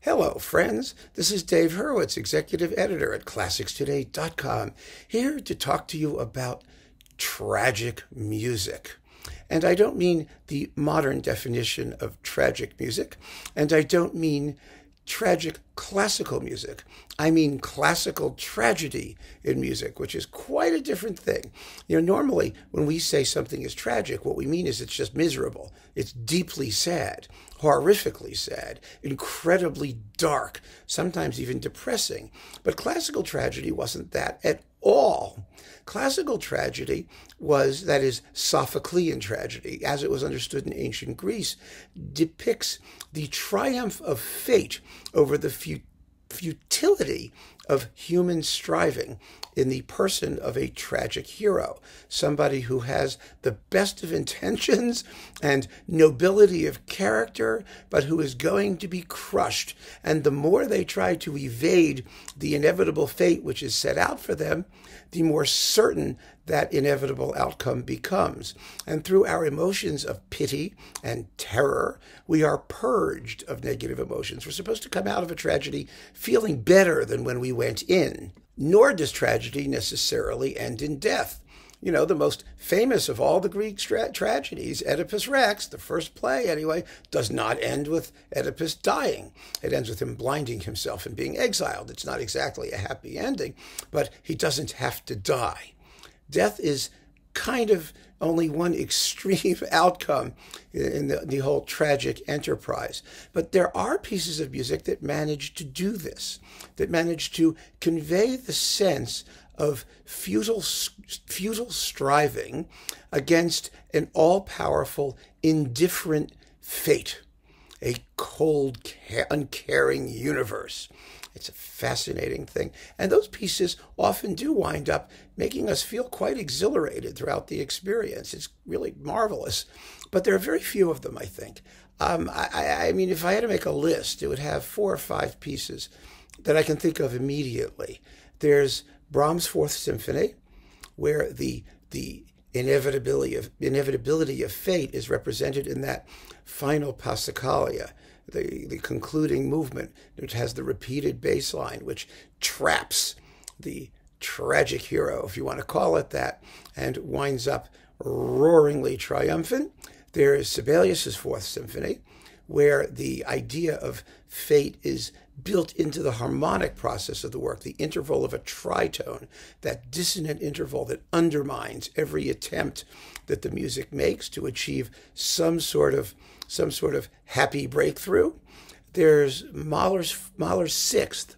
Hello, friends. This is Dave Hurwitz, Executive Editor at ClassicsToday.com, here to talk to you about tragic music. And I don't mean the modern definition of tragic music, and I don't mean tragic classical music. I mean classical tragedy in music, which is quite a different thing. Normally when we say something is tragic, what we mean is it's just miserable. It's deeply sad, horrifically sad, incredibly dark, sometimes even depressing. But classical tragedy wasn't that at all. Classical tragedy was, that is, Sophoclean tragedy, as it was understood in ancient Greece, depicts the triumph of fate over the futility of human striving in the person of a tragic hero, somebody who has the best of intentions and nobility of character, but who is going to be crushed. And the more they try to evade the inevitable fate which is set out for them, the more certain that inevitable outcome becomes. And through our emotions of pity and terror, we are purged of negative emotions. We're supposed to come out of a tragedy feeling better than when we went in. Nor does tragedy necessarily end in death. The most famous of all the Greek tragedies, Oedipus Rex, the first play anyway, does not end with Oedipus dying. It ends with him blinding himself and being exiled. It's not exactly a happy ending, but he doesn't have to die. Death is kind of only one extreme outcome in the whole tragic enterprise. But there are pieces of music that manage to do this, that manage to convey the sense of futile striving against an all-powerful, indifferent fate, a cold, uncaring universe. It's a fascinating thing. And those pieces often do wind up making us feel quite exhilarated throughout the experience. It's really marvelous. But there are very few of them, I think. I mean, if I had to make a list, it would have 4 or 5 pieces that I can think of immediately. There's Brahms' Fourth Symphony, where the inevitability of fate is represented in that final Passacaglia, the concluding movement, which has the repeated bass line, which traps the tragic hero, if you want to call it that, and winds up roaringly triumphant. There is Sebelius' Fourth Symphony, where the idea of fate is built into the harmonic process of the work, the interval of a tritone, that dissonant interval that undermines every attempt that the music makes to achieve some sort of happy breakthrough. There's Mahler's Sixth,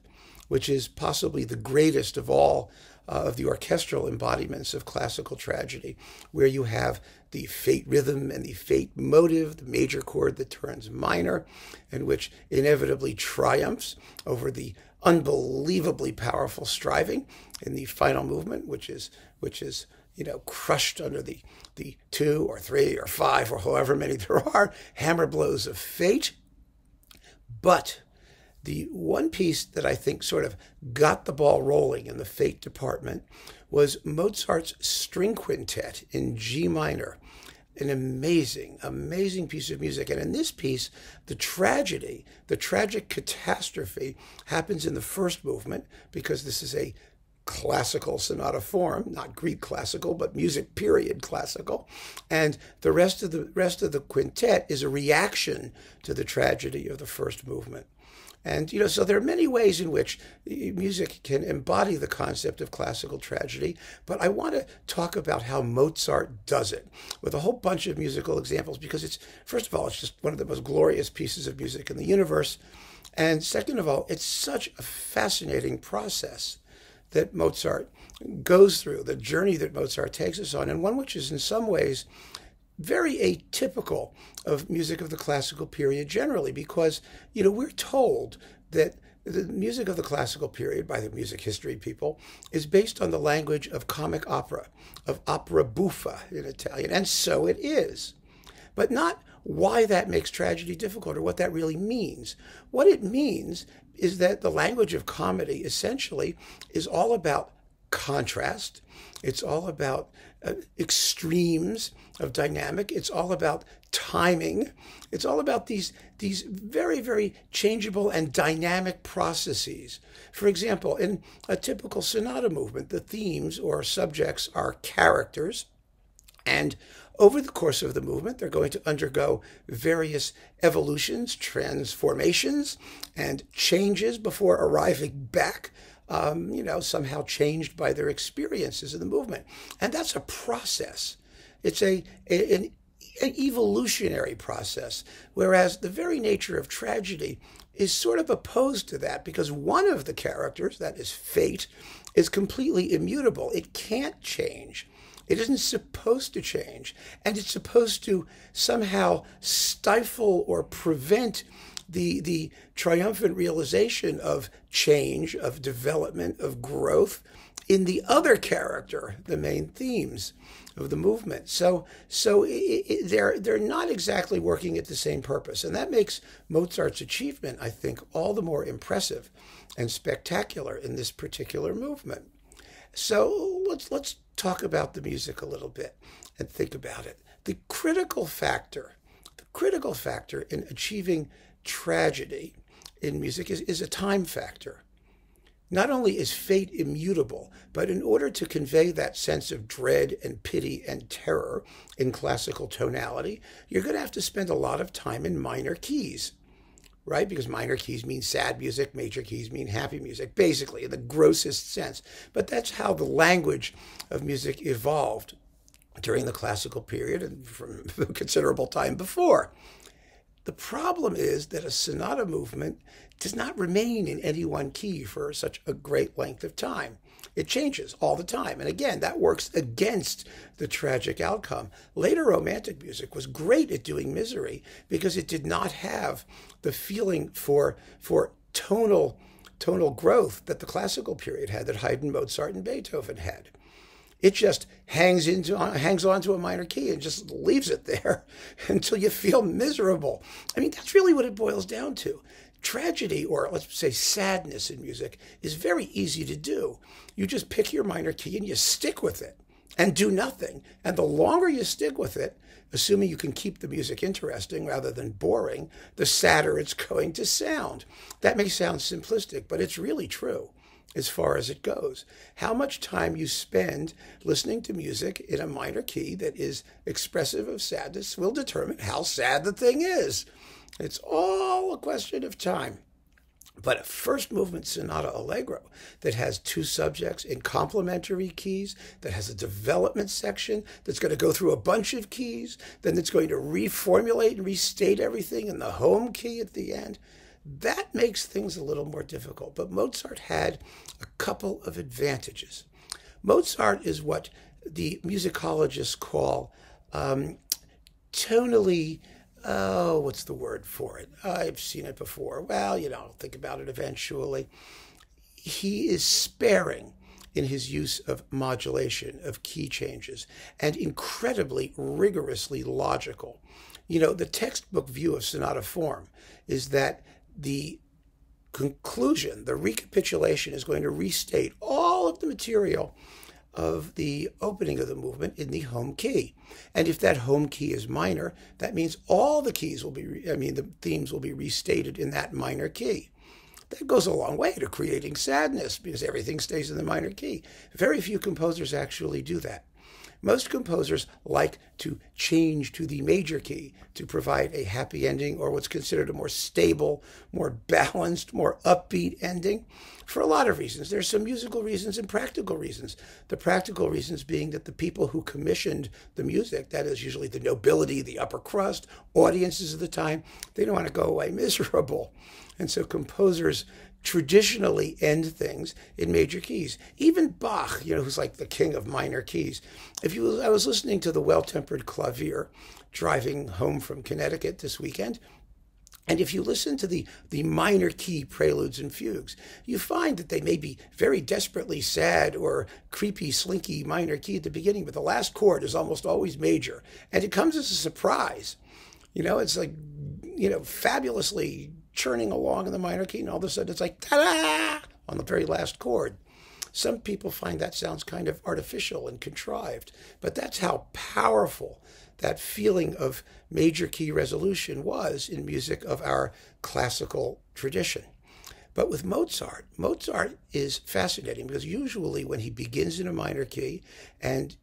which is possibly the greatest of all of the orchestral embodiments of classical tragedy, where you have the fate rhythm and the fate motive, the major chord that turns minor, and which inevitably triumphs over the unbelievably powerful striving in the final movement, which is crushed under the 2 or 3 or 5 or however many there are hammer blows of fate. But the one piece that I think sort of got the ball rolling in the fate department was Mozart's String Quintet in G minor. An amazing, amazing piece of music. And in this piece, the tragedy, the tragic catastrophe happens in the first movement, because this is a classical sonata form, not Greek classical, but music period classical. And the rest of the quintet is a reaction to the tragedy of the first movement. And, so there are many ways in which music can embody the concept of classical tragedy, but I want to talk about how Mozart does it with a whole bunch of musical examples, because it's, first of all, it's just one of the most glorious pieces of music in the universe. And second of all, it's such a fascinating process that Mozart goes through, the journey that Mozart takes us on, and one which is in some ways very atypical of music of the classical period generally, because, we're told that the music of the classical period by the music history people is based on the language of comic opera, of opera buffa in Italian, and so it is. But not why that makes tragedy difficult or what that really means. What it means is that the language of comedy essentially is all about contrast. It's all about extremes of dynamic. It's all about timing. It's all about these very, very changeable and dynamic processes. For example, in a typical sonata movement, the themes or subjects are characters, and over the course of the movement, they're going to undergo various evolutions, transformations, and changes before arriving back, somehow changed by their experiences in the movement. And that's a process. It's an evolutionary process, whereas the very nature of tragedy is sort of opposed to that, because one of the characters, that is fate, is completely immutable. It can't change. It isn't supposed to change, and it's supposed to somehow stifle or prevent the triumphant realization of change, of development, of growth in the other character, the main themes of the movement. So they're not exactly working at the same purpose, and that makes Mozart's achievement, I think, all the more impressive and spectacular in this particular movement. So let's talk about the music a little bit and think about it. The critical factor in achieving tragedy in music is a time factor. Not only is fate immutable, but in order to convey that sense of dread and pity and terror in classical tonality, you're going to have to spend a lot of time in minor keys, right? Because minor keys mean sad music, major keys mean happy music, basically, in the grossest sense. But that's how the language of music evolved during the classical period and from a considerable time before. The problem is that a sonata movement does not remain in any one key for such a great length of time. It changes all the time. And again, that works against the tragic outcome. Later Romantic music was great at doing misery because it did not have the feeling for tonal growth that the classical period had, that Haydn, Mozart, and Beethoven had. It just hangs onto a minor key and just leaves it there until you feel miserable. I mean, that's really what it boils down to. Tragedy, or let's say sadness in music, is very easy to do. You just pick your minor key and you stick with it and do nothing. And the longer you stick with it, assuming you can keep the music interesting rather than boring, the sadder it's going to sound. That may sound simplistic, but it's really true as far as it goes. How much time you spend listening to music in a minor key that is expressive of sadness will determine how sad the thing is. It's all a question of time. But a first movement sonata allegro that has two subjects in complementary keys, that has a development section that's going to go through a bunch of keys, then it's going to reformulate and restate everything in the home key at the end, that makes things a little more difficult. But Mozart had a couple of advantages. Mozart is what the musicologists call tonally, what's the word for it? I've seen it before. Well, I'll think about it eventually. He is sparing in his use of modulation, of key changes, and incredibly rigorously logical. The textbook view of sonata form is that the conclusion, the recapitulation, is going to restate all of the material of the opening of the movement in the home key. And if that home key is minor, that means all the keys will be, the themes will be restated in that minor key. That goes a long way to creating sadness because everything stays in the minor key. Very few composers actually do that. Most composers like to change to the major key to provide a happy ending, or what's considered a more stable, more balanced, more upbeat ending, for a lot of reasons. There's some musical reasons and practical reasons. The practical reasons being that the people who commissioned the music, that is usually the nobility, the upper crust, audiences of the time, they don't want to go away miserable. And so composers traditionally end things in major keys. Even Bach, who's like the king of minor keys. I was listening to the Well-Tempered Clavier driving home from Connecticut this weekend, and if you listen to the minor key preludes and fugues, you find that they may be very desperately sad or creepy, slinky minor key at the beginning, but the last chord is almost always major, and it comes as a surprise. It's like, fabulously churning along in the minor key, and all of a sudden it's like, ta-da, on the very last chord. Some people find that sounds kind of artificial and contrived, but that's how powerful that feeling of major key resolution was in music of our classical tradition. But with Mozart, Mozart is fascinating because usually when he begins in a minor key and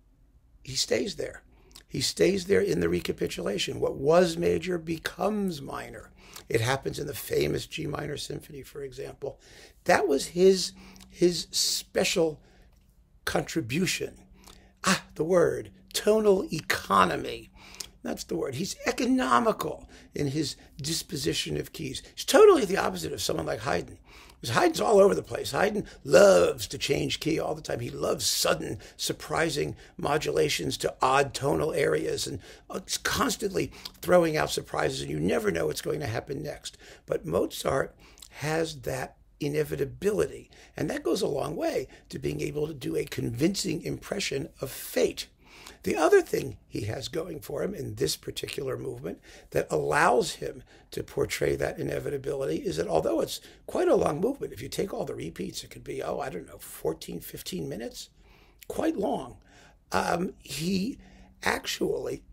he stays there. He stays there in the recapitulation. What was major becomes minor. It happens in the famous G minor symphony, for example. That was his special contribution. The word, tonal economy. That's the word. He's economical in his disposition of keys. He's totally the opposite of someone like Haydn. Because Haydn's all over the place. Haydn loves to change key all the time. He loves sudden, surprising modulations to odd tonal areas and it's constantly throwing out surprises, and you never know what's going to happen next. But Mozart has that inevitability, and that goes a long way to being able to do a convincing impression of fate. The other thing he has going for him in this particular movement that allows him to portray that inevitability is that although it's quite a long movement, if you take all the repeats, it could be, 14, 15 minutes, quite long. He actually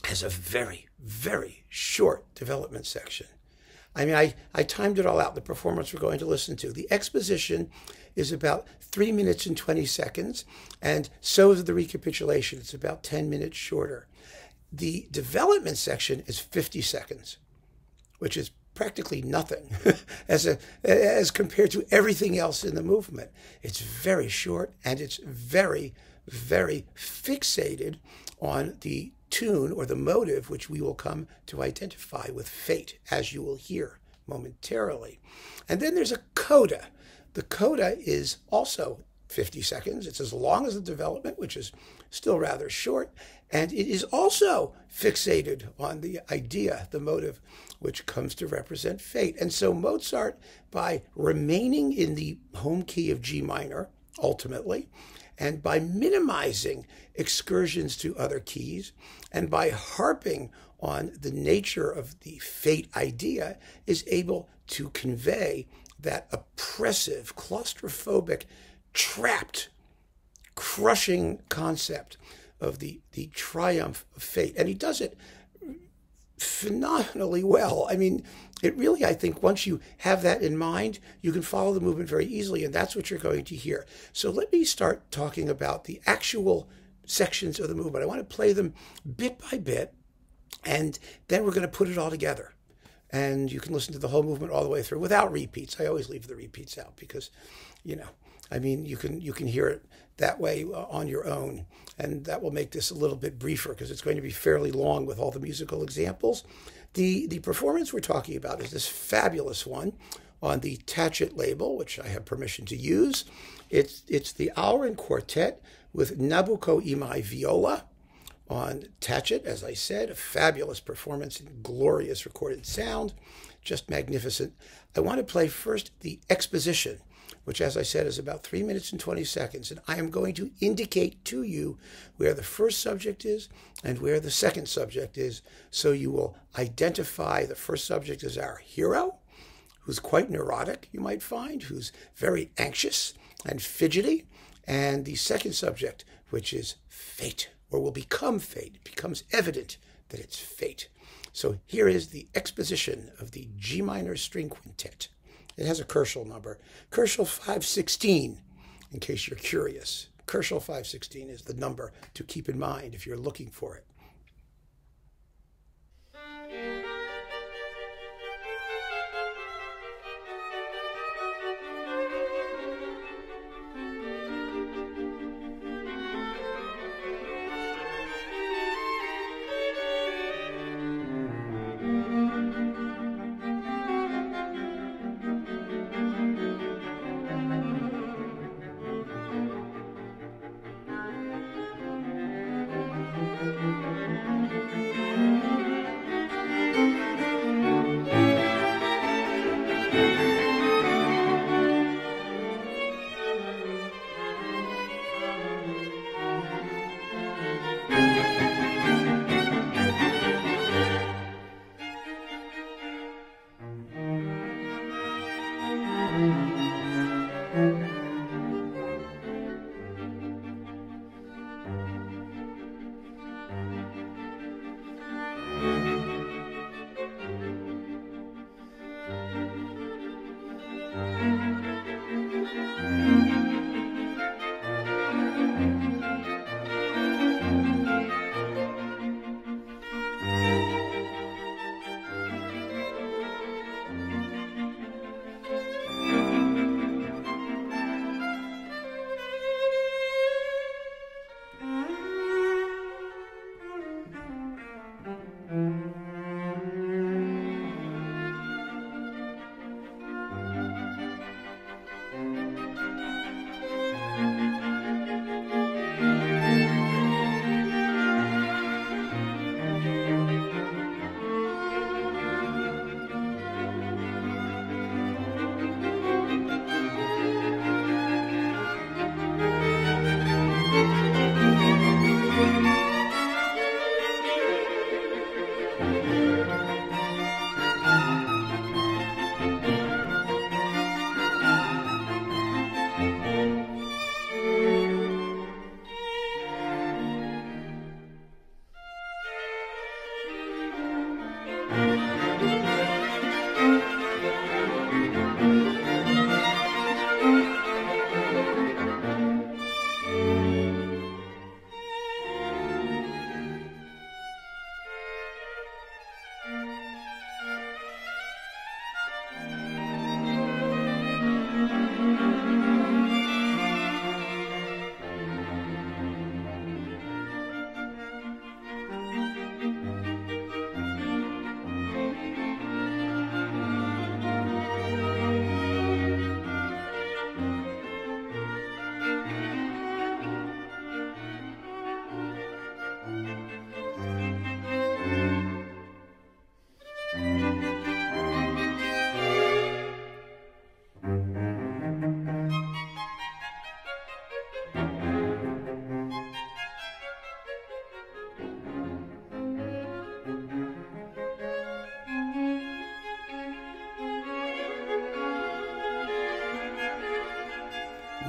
has a very, very short development section. I mean, I timed it all out, the performance we're going to listen to. The exposition is about 3 minutes and 20 seconds, and so is the recapitulation. It's about 10 minutes shorter. The development section is 50 seconds, which is practically nothing as compared to everything else in the movement. It's very short, and it's very, very fixated on the tune or the motive, which we will come to identify with fate, as you will hear momentarily. And then there's a coda. The coda is also 50 seconds. It's as long as the development, which is still rather short, and it is also fixated on the idea, the motive, which comes to represent fate. And so Mozart, by remaining in the home key of G minor, ultimately, and by minimizing excursions to other keys, and by harping on the nature of the fate idea, is able to convey that oppressive, claustrophobic, trapped, crushing concept of the triumph of fate. And he does it phenomenally well. I mean, it really, I think, once you have that in mind, you can follow the movement very easily, and that's what you're going to hear. So let me start talking about the actual sections of the movement. I want to play them bit by bit, and then we're going to put it all together. And you can listen to the whole movement all the way through without repeats. I always leave the repeats out because, you can hear it that way on your own. And that will make this a little bit briefer because it's going to be fairly long with all the musical examples. The performance we're talking about is this fabulous one on the Tacet label, which I have permission to use. It's the Aurin Quartet with Nabucco Imai viola on Tacet, as I said, a fabulous performance and glorious recorded sound, just magnificent. I want to play first the Exposition, which, as I said, is about 3 minutes and 20 seconds. And I am going to indicate to you where the first subject is and where the second subject is, so you will identify the first subject as our hero, who's quite neurotic, you might find, who's very anxious and fidgety, and the second subject, which is fate, or will become fate. It becomes evident that it's fate. So here is the exposition of the G minor string quintet. It has a Kerschel number, Kerschel 516, in case you're curious. Kerschel 516 is the number to keep in mind if you're looking for it.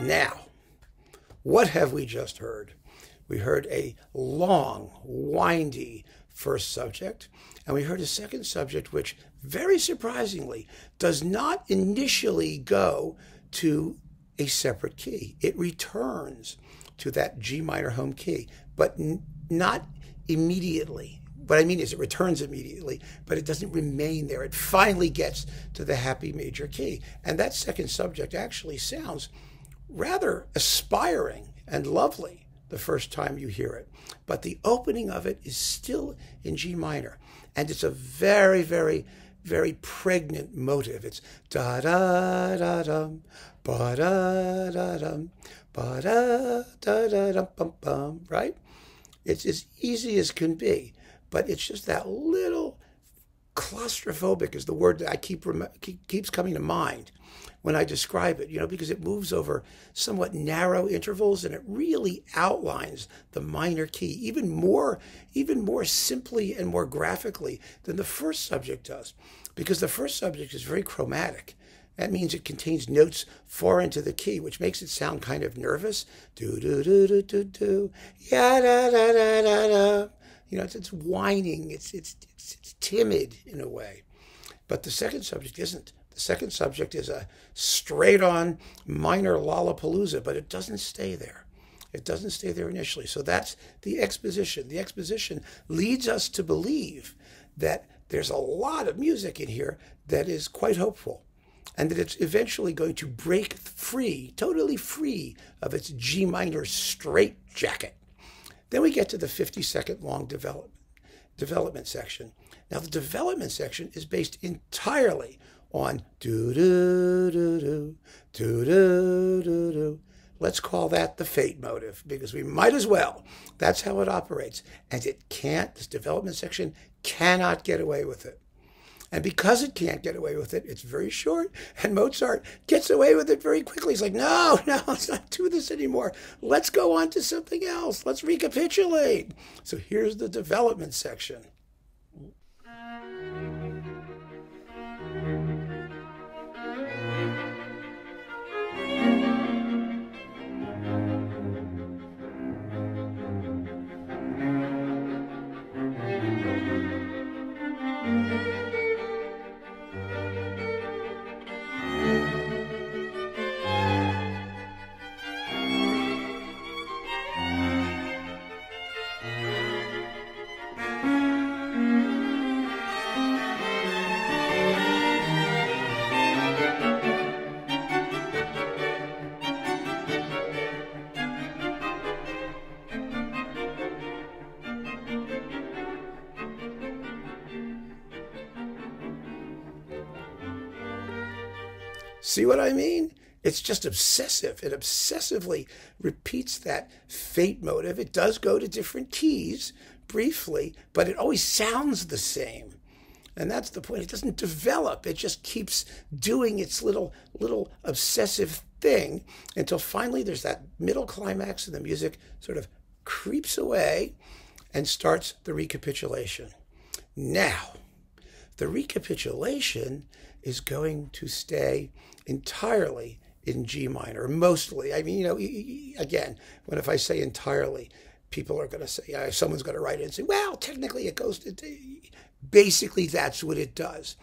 Now, what have we just heard? We heard a long, windy first subject, and we heard a second subject which, very surprisingly, does not initially go to a separate key. It returns to that G minor home key, but not immediately. What I mean is it returns immediately, but it doesn't remain there. It finally gets to the happy major key. And that second subject actually sounds rather aspiring and lovely the first time you hear it. But the opening of it is still in G minor. And it's a very, very, very pregnant motive. It's da-da-da-dum, ba-da-da-dum, ba-da-da-da-dum-bum-bum, right? It's as easy as can be, but it's just that little claustrophobic is the word that keeps coming to mind when I describe it, because it moves over somewhat narrow intervals and it really outlines the minor key even more simply and more graphically than the first subject does, because the first subject is very chromatic. That means it contains notes far into the key, which makes it sound kind of nervous. Do do do do do do, ya da da da da da. It's whining. It's timid in a way, but the second subject isn't. The second subject is a straight-on minor lollapalooza, but it doesn't stay there. It doesn't stay there initially. So that's the exposition. The exposition leads us to believe that there's a lot of music in here that is quite hopeful, and that it's eventually going to break free, totally free of its G minor straitjacket. Then we get to the 50-second long development section. Now, the development section is based entirely on do-do-do-do, do-do-do-do. Let's call that the fate motive, because we might as well. That's how it operates. And this development section cannot get away with it. And because it can't get away with it, it's very short, and Mozart gets away with it very quickly. He's like, no, let's not do this anymore. Let's go on to something else. Let's recapitulate. So here's the development section. See what I mean? It's just obsessive. It obsessively repeats that fate motive. It does go to different keys briefly, but it always sounds the same. And that's the point. It doesn't develop. It just keeps doing its little obsessive thing until finally there's that middle climax and the music sort of creeps away and starts the recapitulation. Now, the recapitulation is going to stay entirely in G minor, mostly. I mean, again, if I say entirely, people are going to say, someone's going to write it and say, well, technically it goes to D. Basically, that's what it does.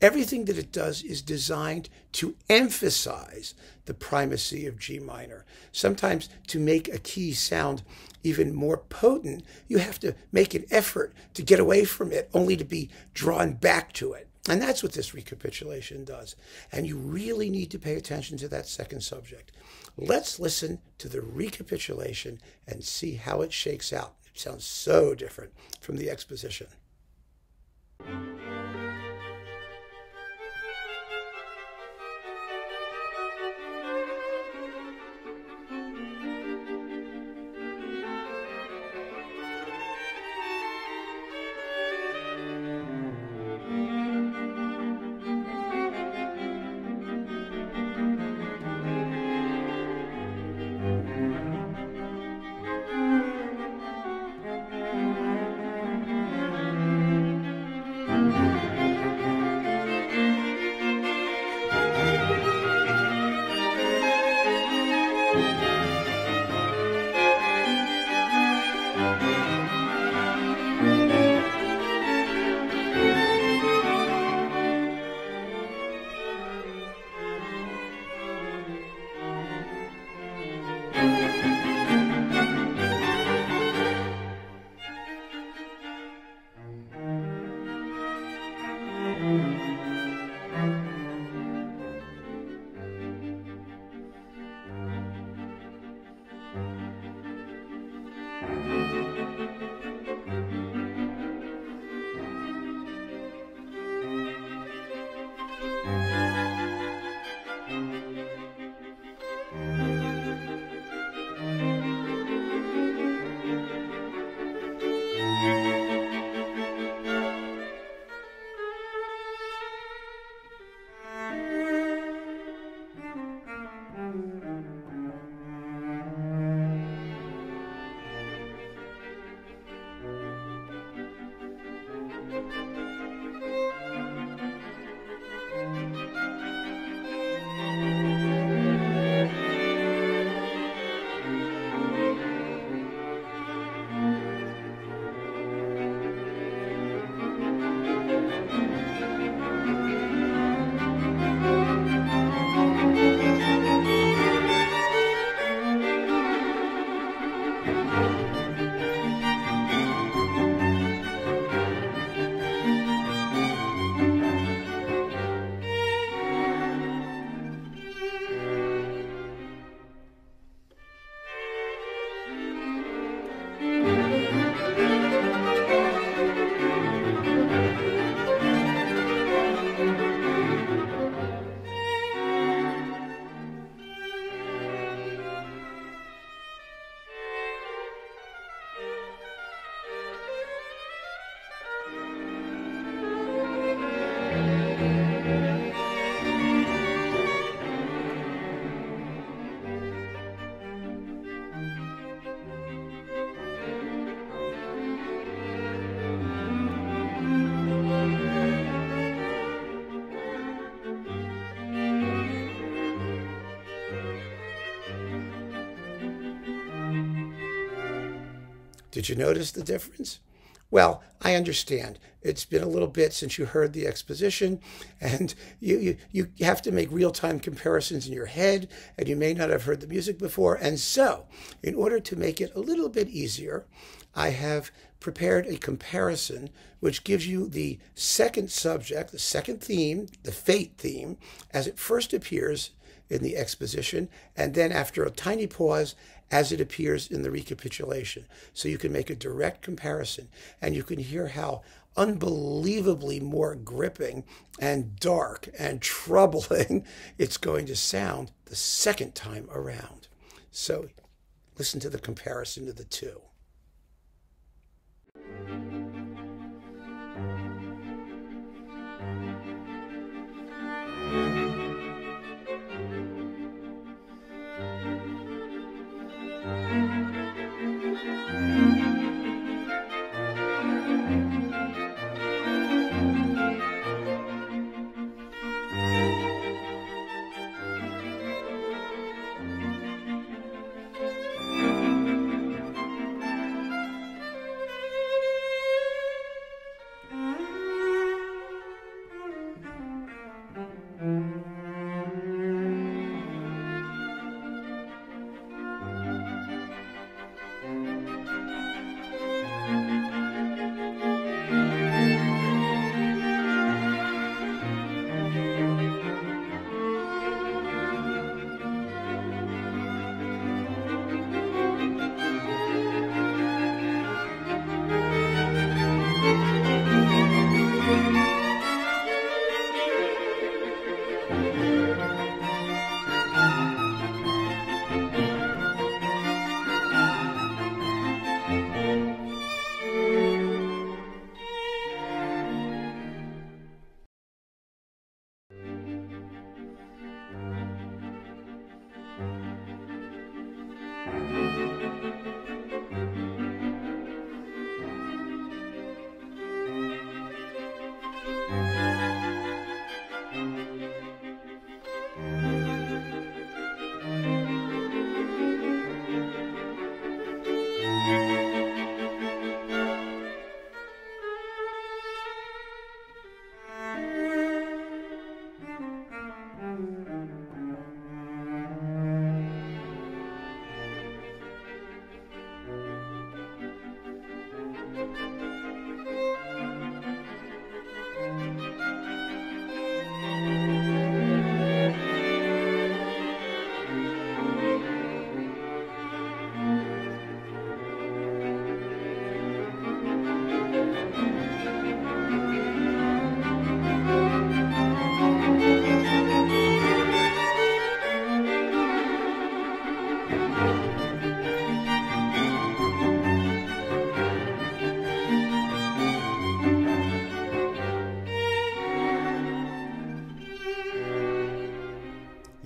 Everything that it does is designed to emphasize the primacy of G minor. Sometimes to make a key sound even more potent, you have to make an effort to get away from it, only to be drawn back to it. And that's what this recapitulation does. And you really need to pay attention to that second subject. Let's listen to the recapitulation and see how it shakes out. It sounds so different from the exposition. Did you notice the difference? Well, I understand. It's been a little bit since you heard the exposition, and you have to make real-time comparisons in your head, and you may not have heard the music before. And so, in order to make it a little bit easier, I have prepared a comparison which gives you the second subject, the second theme, the fate theme, as it first appears in the exposition, and then after a tiny pause, as it appears in the recapitulation. So you can make a direct comparison, and you can hear how unbelievably more gripping and dark and troubling it's going to sound the second time around. So listen to the comparison of the two.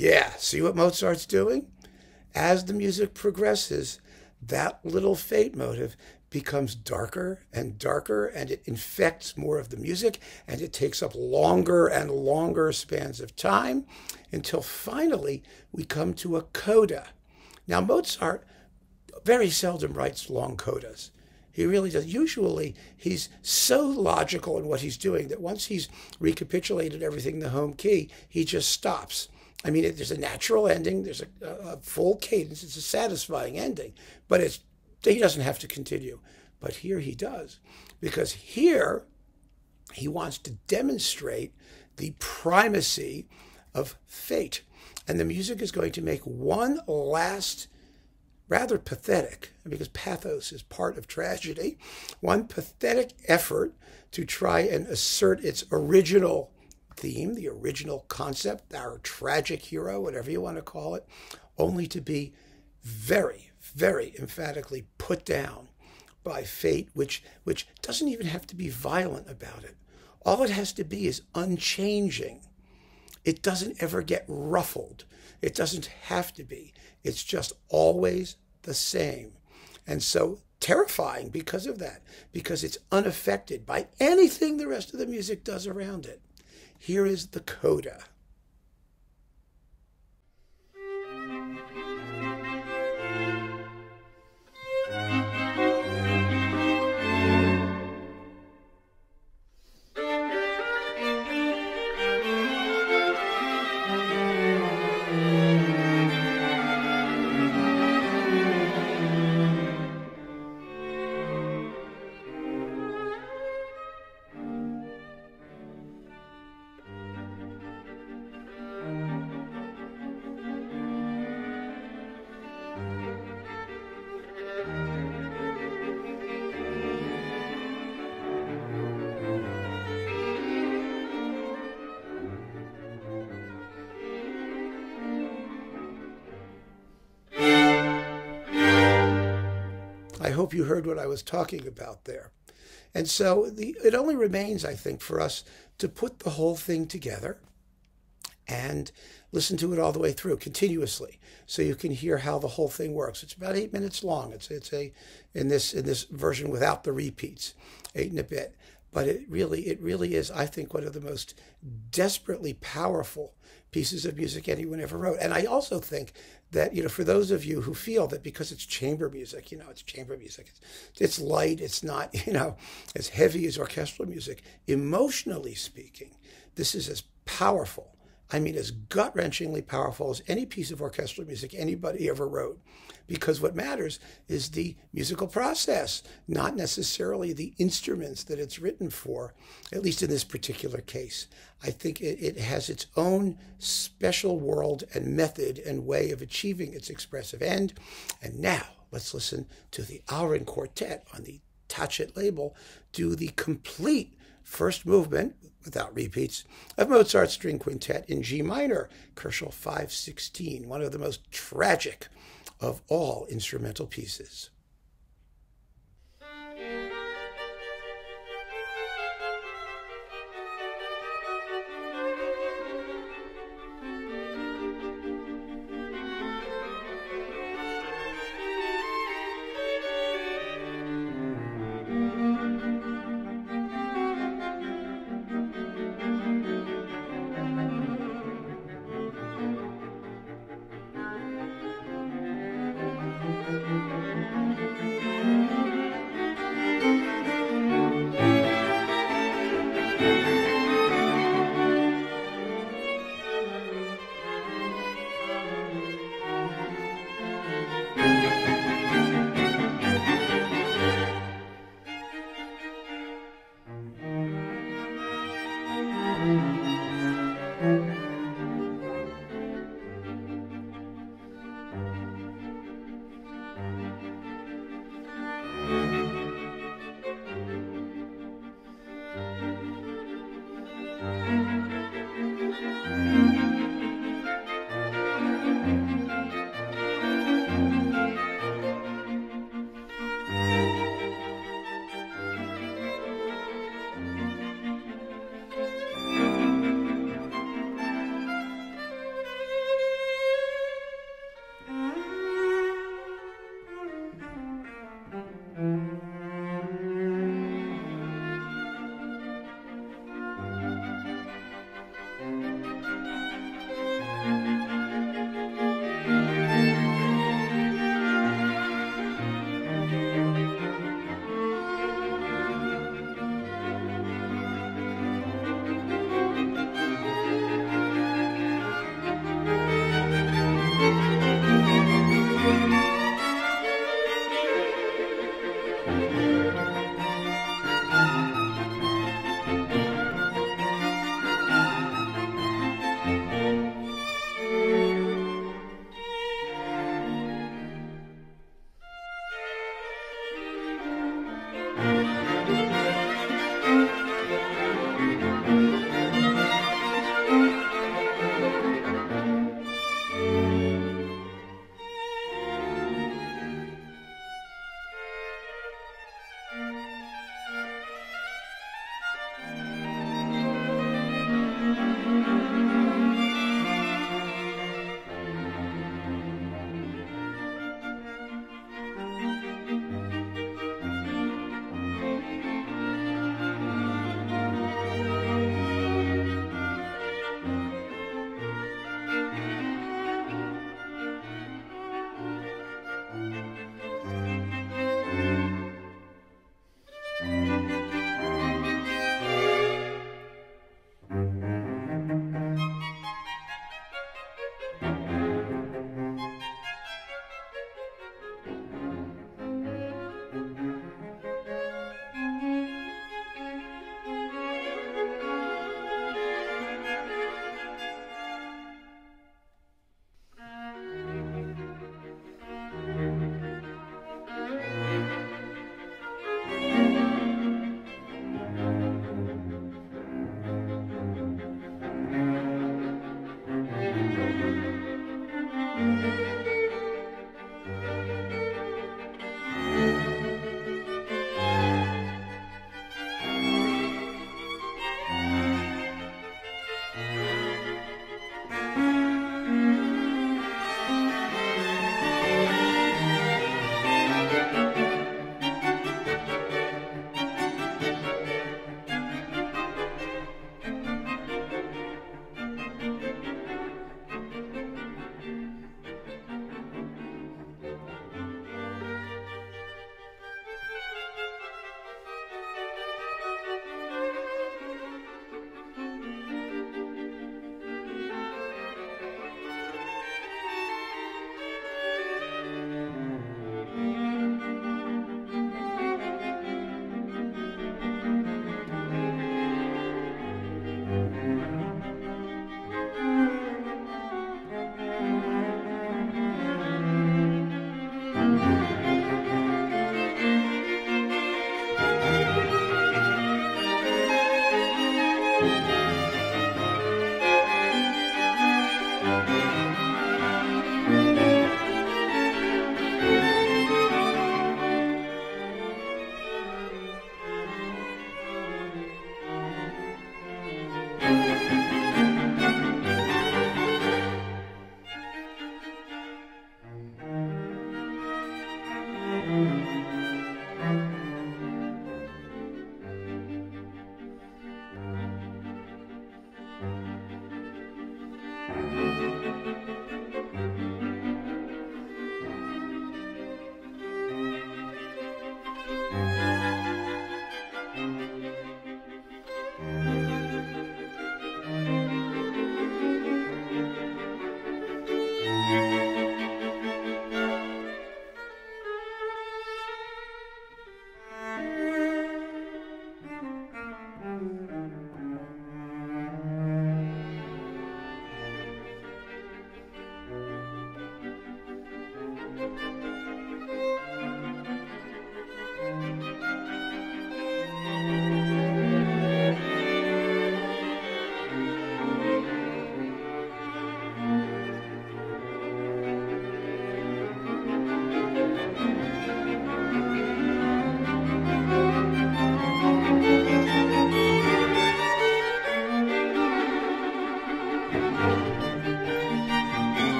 Yeah, see what Mozart's doing? As the music progresses, that little fate motive becomes darker and darker, and it infects more of the music, and it takes up longer and longer spans of time until finally we come to a coda. Now, Mozart very seldom writes long codas. He really does. Usually, he's so logical in what he's doing that once he's recapitulated everything in the home key, he just stops. I mean, there's a natural ending. There's a full cadence. It's a satisfying ending, but he doesn't have to continue. But here he does, because here he wants to demonstrate the primacy of fate. And the music is going to make one last, rather pathetic, because pathos is part of tragedy, one pathetic effort to try and assert its original theme, the original concept, our tragic hero, whatever you want to call it, only to be very, very emphatically put down by fate, which doesn't even have to be violent about it. All it has to be is unchanging. It doesn't ever get ruffled. It doesn't have to be. It's just always the same. And so terrifying because of that, because it's unaffected by anything the rest of the music does around it. Here is the coda. I hope you heard what I was talking about there. And so it only remains, I think, for us to put the whole thing together and listen to it all the way through continuously, so you can hear how the whole thing works. It's about 8 minutes long. It's in this version without the repeats, 8 and a bit. But it really is, I think, one of the most desperately powerful pieces of music anyone ever wrote. And I also think that, for those of you who feel that because it's chamber music, it's chamber music, it's light, it's not, as heavy as orchestral music, emotionally speaking, this is as powerful, as gut-wrenchingly powerful as any piece of orchestral music anybody ever wrote. Because what matters is the musical process, not necessarily the instruments that it's written for, at least in this particular case. I think it has its own special world and method and way of achieving its expressive end. And now let's listen to the Aurin Quartet on the Tacet label do the complete first movement, without repeats, of Mozart's String Quintet in G minor, Koelschel 516, one of the most tragic of all instrumental pieces.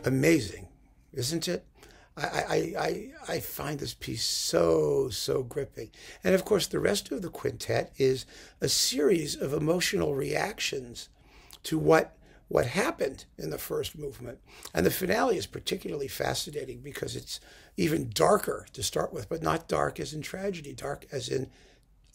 amazing, isn't it? I find this piece so, so gripping. And of course, the rest of the quintet is a series of emotional reactions to what happened in the first movement. And the finale is particularly fascinating because it's even darker to start with, but not dark as in tragedy, dark as in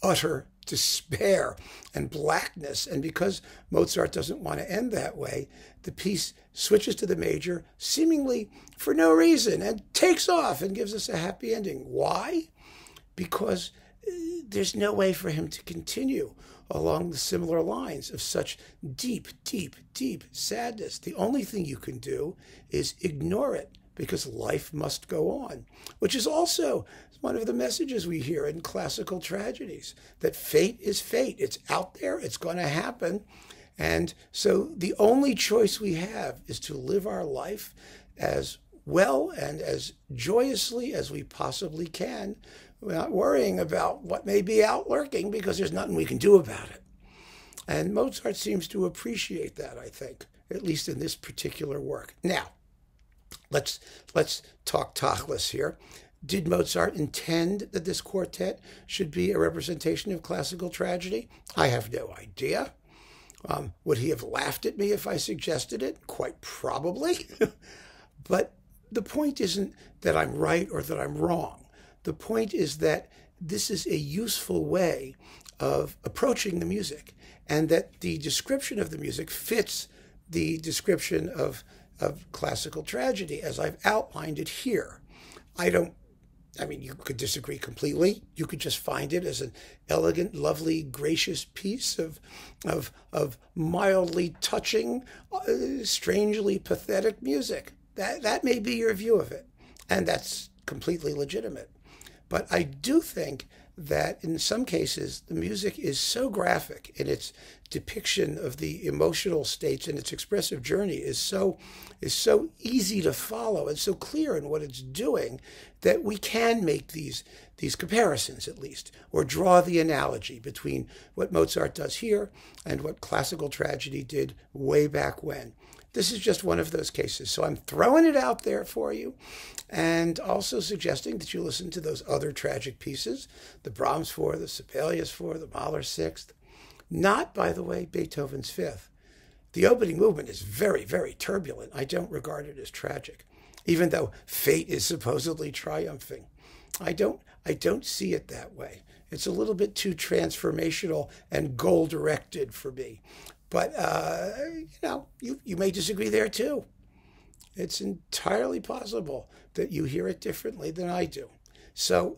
utter despair and blackness. And because Mozart doesn't want to end that way, the piece switches to the major seemingly for no reason and takes off and gives us a happy ending. Why? Because there's no way for him to continue along the similar lines of such deep, deep, deep sadness. The only thing you can do is ignore it, because life must go on, which is also one of the messages we hear in classical tragedies, that fate is fate. It's out there, it's going to happen. And so the only choice we have is to live our life as well and as joyously as we possibly can, without worrying about what may be out lurking, because there's nothing we can do about it. And Mozart seems to appreciate that, I think, at least in this particular work. Now, let's talk tachlis here. Did Mozart intend that this quartet should be a representation of classical tragedy? I have no idea. Would he have laughed at me if I suggested it? Quite probably. But the point isn't that I'm right or that I'm wrong. The point is that this is a useful way of approaching the music, and that the description of the music fits the description of classical tragedy as I've outlined it here. I mean, you could disagree completely. You could just find it as an elegant, lovely, gracious piece of mildly touching, strangely pathetic music. That may be your view of it, and that's completely legitimate. But I do think that in some cases, the music is so graphic in its depiction of the emotional states, and its expressive journey is so easy to follow and so clear in what it's doing, that we can make these comparisons, at least, or draw the analogy between what Mozart does here and what classical tragedy did way back when. This is just one of those cases. So I'm throwing it out there for you, and also suggesting that you listen to those other tragic pieces, the Brahms Four, the Sebelius Four, the Mahler Sixth. Not, by the way, Beethoven's Fifth. The opening movement is very, very turbulent. I don't regard it as tragic, even though fate is supposedly triumphing. I don't see it that way. It's a little bit too transformational and goal-directed for me. But, you may disagree there too. It's entirely possible that you hear it differently than I do. So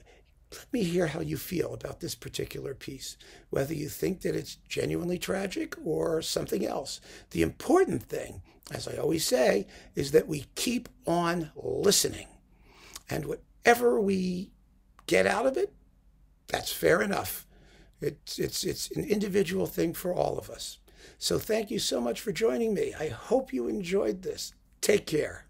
let me hear how you feel about this particular piece, whether you think that it's genuinely tragic or something else. The important thing, as I always say, is that we keep on listening. And whatever we get out of it, that's fair enough. It's an individual thing for all of us. So thank you so much for joining me. I hope you enjoyed this. Take care.